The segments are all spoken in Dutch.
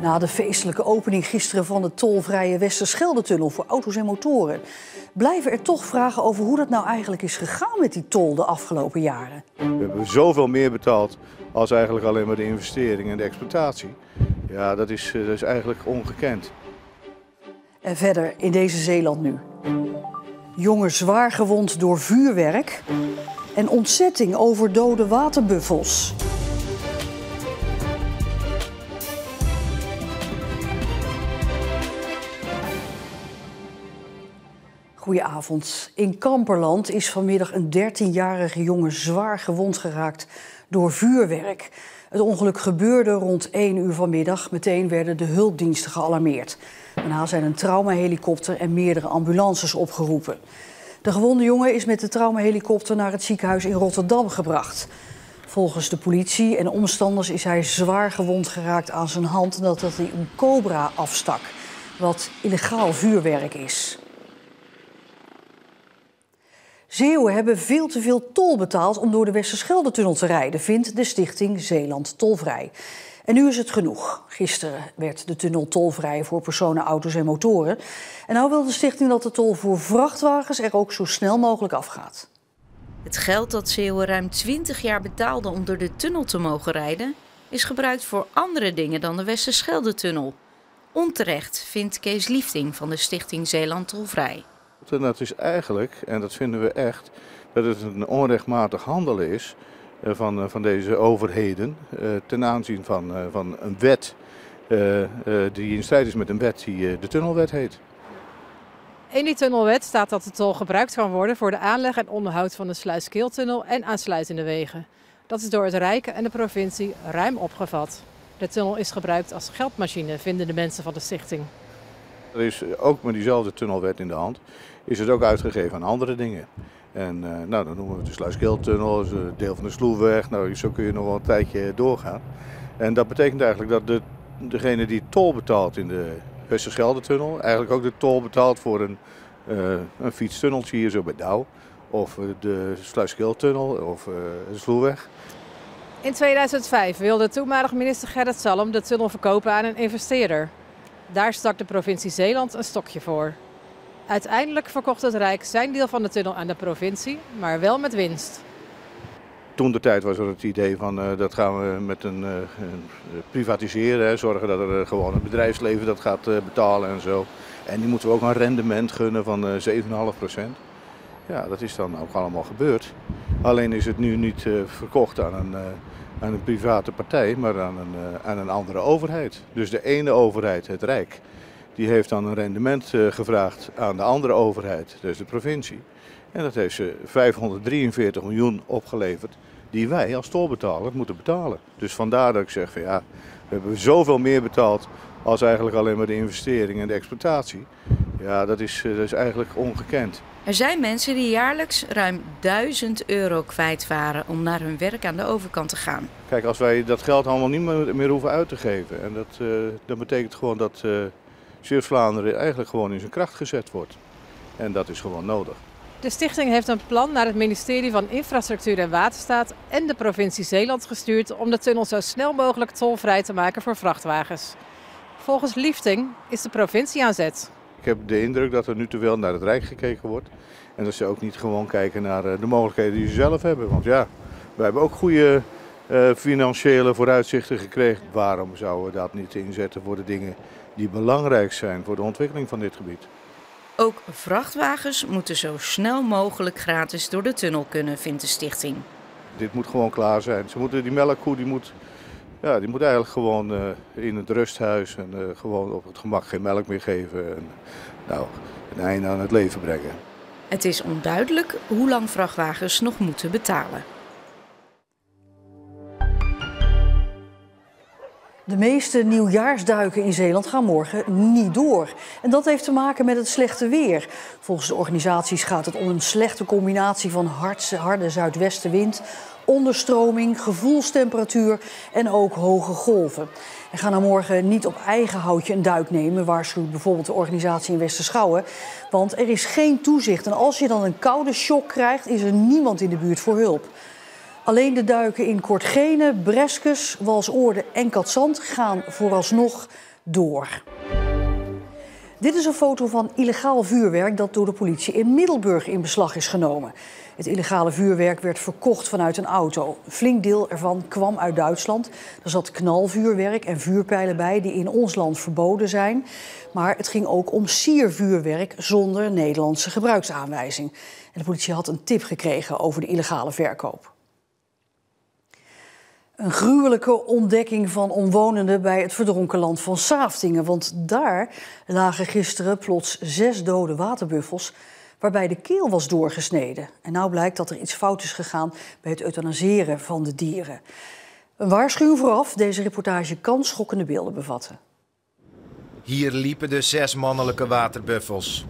Na de feestelijke opening gisteren van de tolvrije Westerschelde-tunnel voor auto's en motoren blijven er toch vragen over hoe dat nou eigenlijk is gegaan met die tol de afgelopen jaren. We hebben zoveel meer betaald als eigenlijk alleen maar de investering en de exploitatie. Ja, dat is eigenlijk ongekend. En verder in deze Zeeland nu. Jongen zwaar gewond door vuurwerk en ontzetting over dode waterbuffels. Goedenavond. In Kamperland is vanmiddag een 13-jarige jongen zwaar gewond geraakt door vuurwerk. Het ongeluk gebeurde rond 1 uur vanmiddag. Meteen werden de hulpdiensten gealarmeerd. Daarna zijn een traumahelikopter en meerdere ambulances opgeroepen. De gewonde jongen is met de traumahelikopter naar het ziekenhuis in Rotterdam gebracht. Volgens de politie en omstanders is hij zwaar gewond geraakt aan zijn hand nadat hij een cobra afstak, wat illegaal vuurwerk is. Zeeuwen hebben veel te veel tol betaald om door de Westerschelde-tunnel te rijden, vindt de stichting Zeeland Tolvrij. En nu is het genoeg. Gisteren werd de tunnel tolvrij voor personen, auto's en motoren. En nou wil de stichting dat de tol voor vrachtwagens er ook zo snel mogelijk afgaat. Het geld dat Zeeuwen ruim 20 jaar betaalde om door de tunnel te mogen rijden, is gebruikt voor andere dingen dan de Westerschelde-tunnel. Onterecht, vindt Kees Liefting van de stichting Zeeland Tolvrij. En dat is eigenlijk, en dat vinden we echt, dat het een onrechtmatig handelen is van deze overheden ten aanzien van een wet die in strijd is met een wet die de tunnelwet heet. In die tunnelwet staat dat de tol gebruikt kan worden voor de aanleg en onderhoud van de Sluiskeeltunnel en aansluitende wegen. Dat is door het Rijk en de provincie ruim opgevat. De tunnel is gebruikt als geldmachine, vinden de mensen van de stichting. Er is ook met diezelfde tunnelwet in de hand, is het ook uitgegeven aan andere dingen. En nou, dan noemen we het de Sluiskeeltunnel, deel van de Sloeweg, nou, zo kun je nog wel een tijdje doorgaan. En dat betekent eigenlijk dat degene die tol betaalt in de Westerschelde-tunnel, eigenlijk ook de tol betaalt voor een fietstunneltje hier zo bij Douw, of de Sluiskeeltunnel of de Sloeweg. In 2005 wilde toenmalig minister Gerrit Salm de tunnel verkopen aan een investeerder. Daar stak de provincie Zeeland een stokje voor. Uiteindelijk verkocht het Rijk zijn deel van de tunnel aan de provincie, maar wel met winst. Toen de tijd was er het idee van dat gaan we met een privatiseren, hè, zorgen dat er gewoon het bedrijfsleven dat gaat betalen en zo. En die moeten we ook een rendement gunnen van 7,5%. Ja, dat is dan ook allemaal gebeurd. Alleen is het nu niet verkocht aan een private partij, maar aan een andere overheid. Dus de ene overheid, het Rijk, die heeft dan een rendement gevraagd aan de andere overheid, dus de provincie. En dat heeft ze 543 miljoen opgeleverd, die wij als tolbetaler moeten betalen. Dus vandaar dat ik zeg van ja, we hebben zoveel meer betaald als eigenlijk alleen maar de investering en de exploitatie. Ja, dat is eigenlijk ongekend. Er zijn mensen die jaarlijks ruim 1000 euro kwijt waren om naar hun werk aan de overkant te gaan. Kijk, als wij dat geld allemaal niet meer hoeven uit te geven, en dat betekent gewoon dat Zeeuws-Vlaanderen eigenlijk gewoon in zijn kracht gezet wordt. En dat is gewoon nodig. De stichting heeft een plan naar het ministerie van Infrastructuur en Waterstaat en de provincie Zeeland gestuurd om de tunnel zo snel mogelijk tolvrij te maken voor vrachtwagens. Volgens Liefting is de provincie aan zet. Ik heb de indruk dat er nu te veel naar het Rijk gekeken wordt. En dat ze ook niet gewoon kijken naar de mogelijkheden die ze zelf hebben. Want ja, wij hebben ook goede financiële vooruitzichten gekregen. Waarom zouden we dat niet inzetten voor de dingen die belangrijk zijn voor de ontwikkeling van dit gebied? Ook vrachtwagens moeten zo snel mogelijk gratis door de tunnel kunnen, vindt de stichting. Dit moet gewoon klaar zijn. Die melkkoe die moet eigenlijk gewoon in het rusthuis en gewoon op het gemak geen melk meer geven. En nou, een einde aan het leven brengen. Het is onduidelijk hoe lang vrachtwagens nog moeten betalen. De meeste nieuwjaarsduiken in Zeeland gaan morgen niet door. En dat heeft te maken met het slechte weer. Volgens de organisaties gaat het om een slechte combinatie van harde zuidwestenwind, onderstroming, gevoelstemperatuur en ook hoge golven. En ga nou morgen niet op eigen houtje een duik nemen, waarschuwt bijvoorbeeld de organisatie in Westerschouwen. Want er is geen toezicht en als je dan een koude shock krijgt, is er niemand in de buurt voor hulp. Alleen de duiken in Kortgene, Breskes, Walsoorde en Katzand gaan vooralsnog door. Dit is een foto van illegaal vuurwerk dat door de politie in Middelburg in beslag is genomen. Het illegale vuurwerk werd verkocht vanuit een auto. Een flink deel ervan kwam uit Duitsland. Er zat knalvuurwerk en vuurpijlen bij die in ons land verboden zijn. Maar het ging ook om siervuurwerk zonder Nederlandse gebruiksaanwijzing. En de politie had een tip gekregen over de illegale verkoop. Een gruwelijke ontdekking van omwonenden bij het verdronken land van Saaftingen. Want daar lagen gisteren plots 6 dode waterbuffels waarbij de keel was doorgesneden. En nou blijkt dat er iets fout is gegaan bij het euthanaseren van de dieren. Een waarschuwing vooraf, deze reportage kan schokkende beelden bevatten. Hier liepen de 6 mannelijke waterbuffels.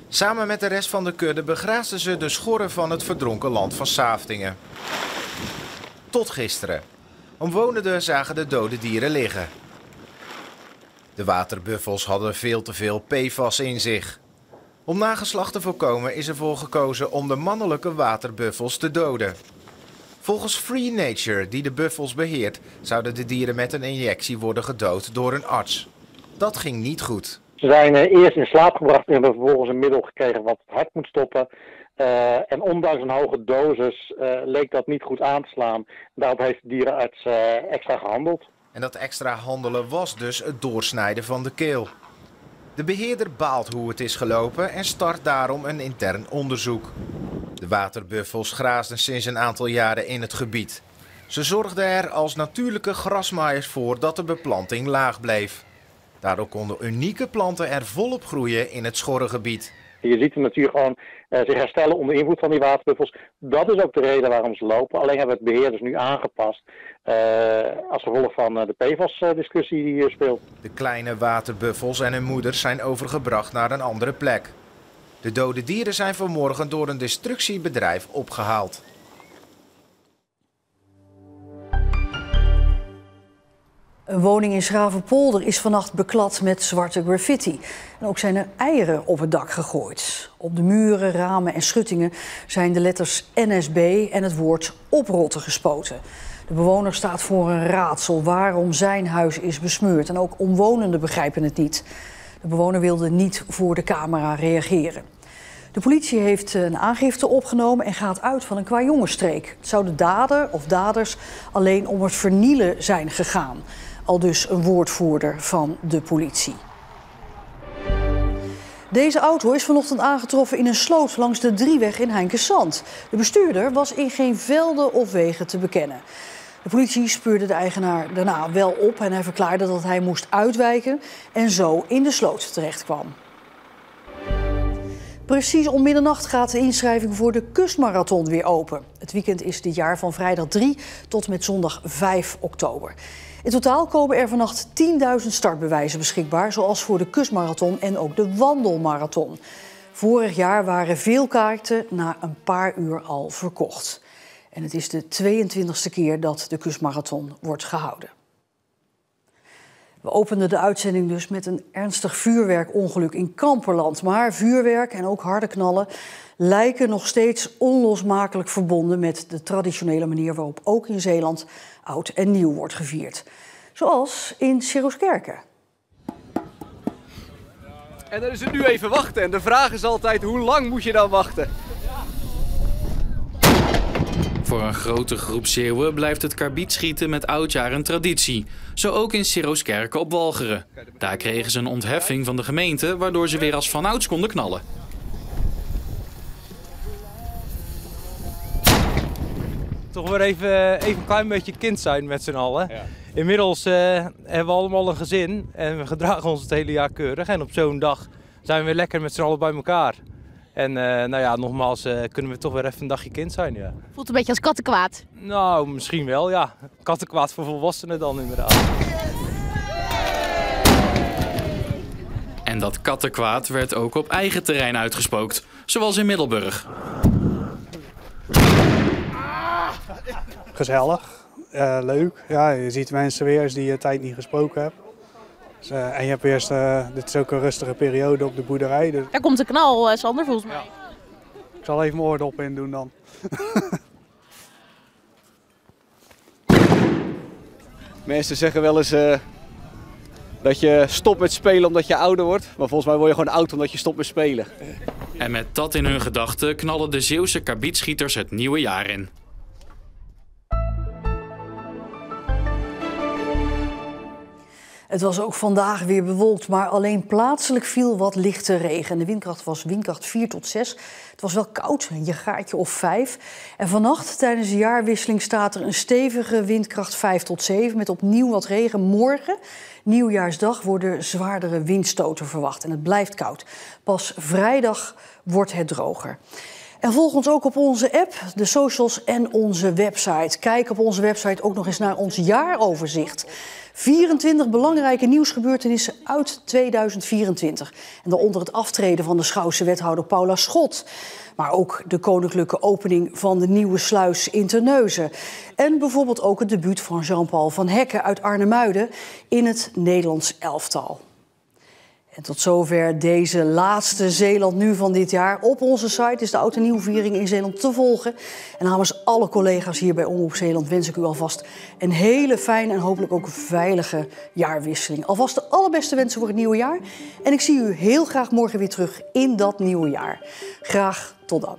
Samen met de rest van de kudde begraasden ze de schorren van het verdronken land van Saaftingen. Tot gisteren. Omwonenden zagen de dode dieren liggen. De waterbuffels hadden veel te veel PFAS in zich. Om nageslacht te voorkomen is ervoor gekozen om de mannelijke waterbuffels te doden. Volgens Free Nature, die de buffels beheert, zouden de dieren met een injectie worden gedood door een arts. Dat ging niet goed. Ze zijn eerst in slaap gebracht en hebben vervolgens een middel gekregen wat het hart moet stoppen. En ondanks een hoge dosis leek dat niet goed aan te slaan. Daarop heeft de dierenarts extra gehandeld. En dat extra handelen was dus het doorsnijden van de keel. De beheerder baalt hoe het is gelopen en start daarom een intern onderzoek. De waterbuffels graasden sinds een aantal jaren in het gebied. Ze zorgden er als natuurlijke grasmaaiers voor dat de beplanting laag bleef. Daardoor konden unieke planten er volop groeien in het schorre gebied. Je ziet de natuur gewoon zich herstellen onder invloed van die waterbuffels. Dat is ook de reden waarom ze lopen. Alleen hebben we het beheerders nu aangepast als gevolg van de PFAS-discussie die hier speelt. De kleine waterbuffels en hun moeders zijn overgebracht naar een andere plek. De dode dieren zijn vanmorgen door een destructiebedrijf opgehaald. Een woning in Schravenpolder is vannacht beklad met zwarte graffiti. En ook zijn er eieren op het dak gegooid. Op de muren, ramen en schuttingen zijn de letters NSB en het woord oprotten gespoten. De bewoner staat voor een raadsel waarom zijn huis is besmeurd. En ook omwonenden begrijpen het niet. De bewoner wilde niet voor de camera reageren. De politie heeft een aangifte opgenomen en gaat uit van een kwajongensstreek. Het zou de dader of daders alleen om het vernielen zijn gegaan. Aldus een woordvoerder van de politie. Deze auto is vanochtend aangetroffen in een sloot langs de Drieweg in Heinkensand. De bestuurder was in geen velden of wegen te bekennen. De politie speurde de eigenaar daarna wel op en hij verklaarde dat hij moest uitwijken en zo in de sloot terecht kwam. Precies om middernacht gaat de inschrijving voor de kustmarathon weer open. Het weekend is dit jaar van vrijdag 3 tot met zondag 5 oktober. In totaal komen er vannacht 10.000 startbewijzen beschikbaar, zoals voor de kustmarathon en ook de wandelmarathon. Vorig jaar waren veel kaarten na een paar uur al verkocht. En het is de 22e keer dat de kustmarathon wordt gehouden. We openden de uitzending dus met een ernstig vuurwerkongeluk in Kamperland. Maar vuurwerk en ook harde knallen lijken nog steeds onlosmakelijk verbonden met de traditionele manier waarop ook in Zeeland oud en nieuw wordt gevierd. Zoals in Sirooskerke. En dan is het nu even wachten. En de vraag is altijd, hoe lang moet je dan wachten? Voor een grote groep Zeeuwen blijft het karbietschieten met oudjaar een traditie. Zo ook in Sirooskerke op Walcheren. Daar kregen ze een ontheffing van de gemeente, waardoor ze weer als vanouds konden knallen. Toch weer even een klein beetje kind zijn met z'n allen. Ja. Inmiddels hebben we allemaal een gezin en we gedragen ons het hele jaar keurig. En op zo'n dag zijn we weer lekker met z'n allen bij elkaar. En nou ja, nogmaals kunnen we toch weer even een dagje kind zijn. Ja. Voelt een beetje als kattenkwaad? Nou, misschien wel, ja. Kattenkwaad voor volwassenen dan inderdaad. En dat kattenkwaad werd ook op eigen terrein uitgespookt, zoals in Middelburg. Gezellig, leuk. Ja, je ziet mensen weer eens die je tijd niet gesproken hebt. Dus, en je hebt eerst, dit is ook een rustige periode op de boerderij. Dus... Daar komt de knal, Sander, volgens mij. Ja. Ik zal even mijn oordop in doen dan. Mensen zeggen wel eens, Dat je stopt met spelen omdat je ouder wordt. Maar volgens mij word je gewoon oud omdat je stopt met spelen. En met dat in hun gedachten knallen de Zeeuwse karbietschieters het nieuwe jaar in. Het was ook vandaag weer bewolkt, maar alleen plaatselijk viel wat lichte regen. De windkracht was windkracht 4 tot 6. Het was wel koud, een graadje of 5. En vannacht tijdens de jaarwisseling staat er een stevige windkracht 5 tot 7... met opnieuw wat regen. Morgen, nieuwjaarsdag, worden zwaardere windstoten verwacht. En het blijft koud. Pas vrijdag wordt het droger. En volg ons ook op onze app, de socials en onze website. Kijk op onze website ook nog eens naar ons jaaroverzicht. 24 belangrijke nieuwsgebeurtenissen uit 2024. En daaronder het aftreden van de Schouwse wethouder Paula Schot. Maar ook de koninklijke opening van de nieuwe sluis in Terneuzen. En bijvoorbeeld ook het debuut van Jean-Paul van Hekken uit Arnhemuiden in het Nederlands elftal. En tot zover deze laatste Zeeland Nu van dit jaar. Op onze site is de Oud en Nieuwviering in Zeeland te volgen. En namens alle collega's hier bij Omroep Zeeland wens ik u alvast een hele fijne en hopelijk ook veilige jaarwisseling. Alvast de allerbeste wensen voor het nieuwe jaar. En ik zie u heel graag morgen weer terug in dat nieuwe jaar. Graag tot dan.